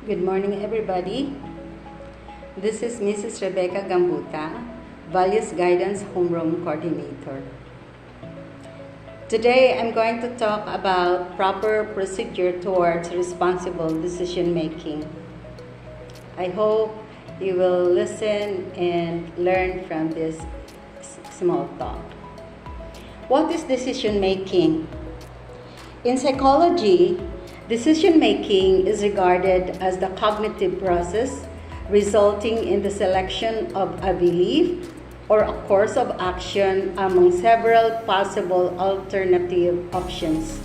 Good morning, everybody. This is Mrs. Rebecca Gambuta, Values Guidance Homeroom Coordinator. Today, I'm going to talk about proper procedure towards responsible decision making. I hope you will listen and learn from this small talk. What is decision making? In psychology, decision making is regarded as the cognitive process resulting in the selection of a belief or a course of action among several possible alternative options.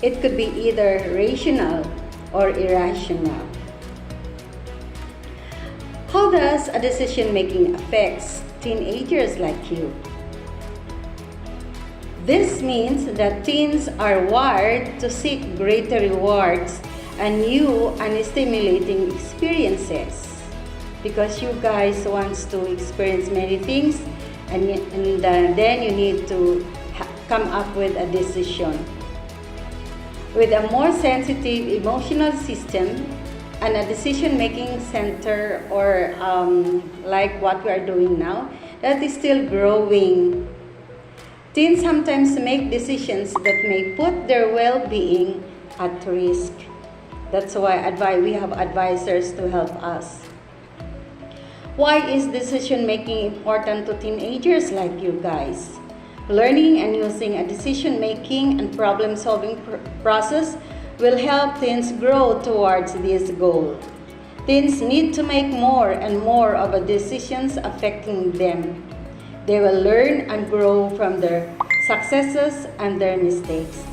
It could be either rational or irrational. How does a decision making affect teenagers like you? This means that teens are wired to seek greater rewards and new and stimulating experiences because you guys want to experience many things and then you need to come up with a decision. With a more sensitive emotional system and a decision-making center or like what we are doing now, that is still growing. Teens sometimes make decisions that may put their well-being at risk. That's why we have advisors to help us. Why is decision-making important to teenagers like you guys? Learning and using a decision-making and problem-solving process will help teens grow towards this goal. Teens need to make more and more of the decisions affecting them. They will learn and grow from their successes and their mistakes.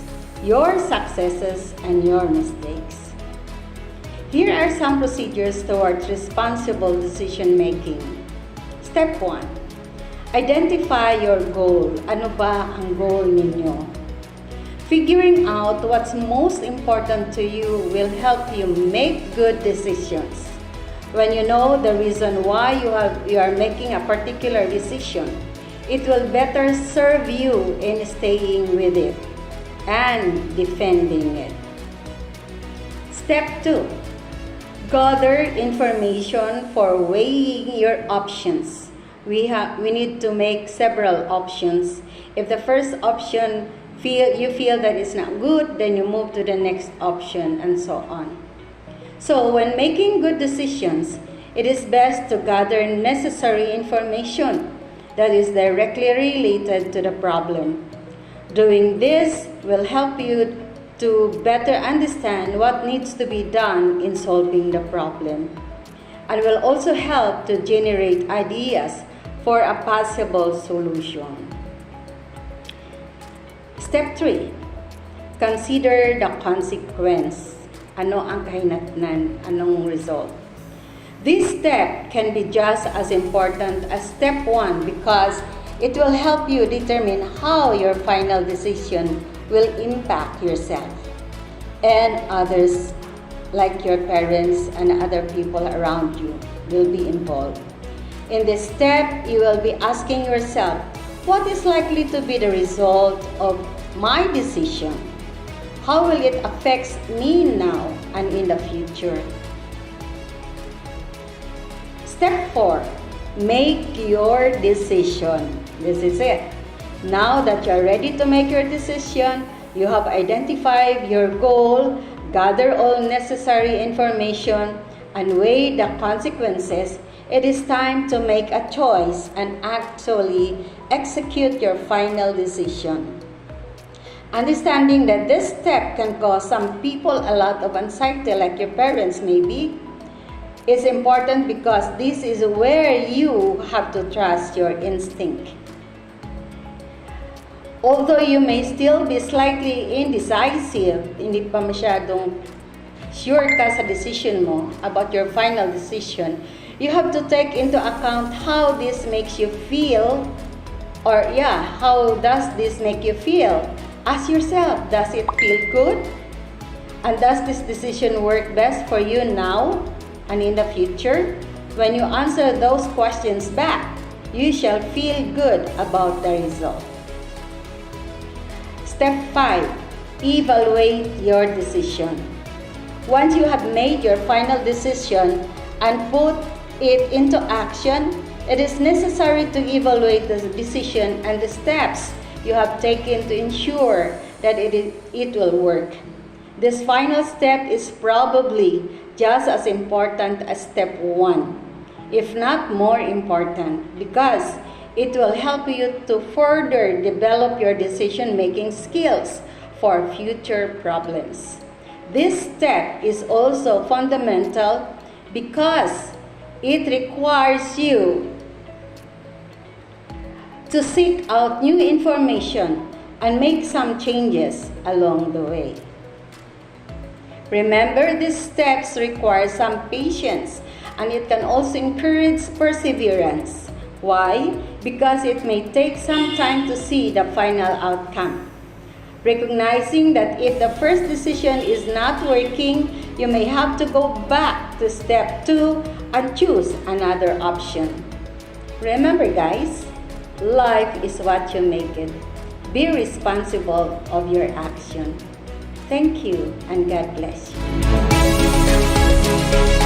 Your successes and your mistakes. Here are some procedures towards responsible decision making. Step 1. Identify your goal. Ano ba ang goal ninyo? Figuring out what's most important to you will help you make good decisions. When you know the reason why you are making a particular decision, it will better serve you in staying with it and defending it. Step 2. Gather information for weighing your options. We need to make several options. If the first option you feel that it's not good, then you move to the next option and so on. So, when making good decisions, it is best to gather necessary information that is directly related to the problem. Doing this will help you to better understand what needs to be done in solving the problem, and will also help to generate ideas for a possible solution. Step 3. Consider the consequence. Ano ang kahinatnan? Anong result? This step can be just as important as step 1 because it will help you determine how your final decision will impact yourself and others, like your parents and other people around you will be involved. In this step, you will be asking yourself, what is likely to be the result of my decision? How will it affect me now and in the future? Step 4. Make your decision. This is it. Now that you are ready to make your decision, you have identified your goal, gather all necessary information, and weigh the consequences. It is time to make a choice and actually execute your final decision. Understanding that this step can cause some people a lot of anxiety, like your parents maybe, is important because this is where you have to trust your instinct. Although you may still be slightly indecisive, hindi pa masyadong sure ka sa decision mo about your final decision, you have to take into account how this makes you feel, or how does this make you feel? Ask yourself, does it feel good? And does this decision work best for you now and in the future? When you answer those questions back, you shall feel good about the result. Step 5. Evaluate your decision. Once you have made your final decision and put it into action, it is necessary to evaluate the decision and the steps you have taken to ensure that it will work. This final step is probably just as important as step 1, if not more important, because it will help you to further develop your decision-making skills for future problems. This step is also fundamental because it requires you to seek out new information and make some changes along the way. Remember, these steps require some patience, and it can also encourage perseverance. Why? Because it may take some time to see the final outcome. Recognizing that if the first decision is not working, you may have to go back to step 2 and choose another option. Remember, guys, life is what you make it. Be responsible of your action. Thank you, and God bless you.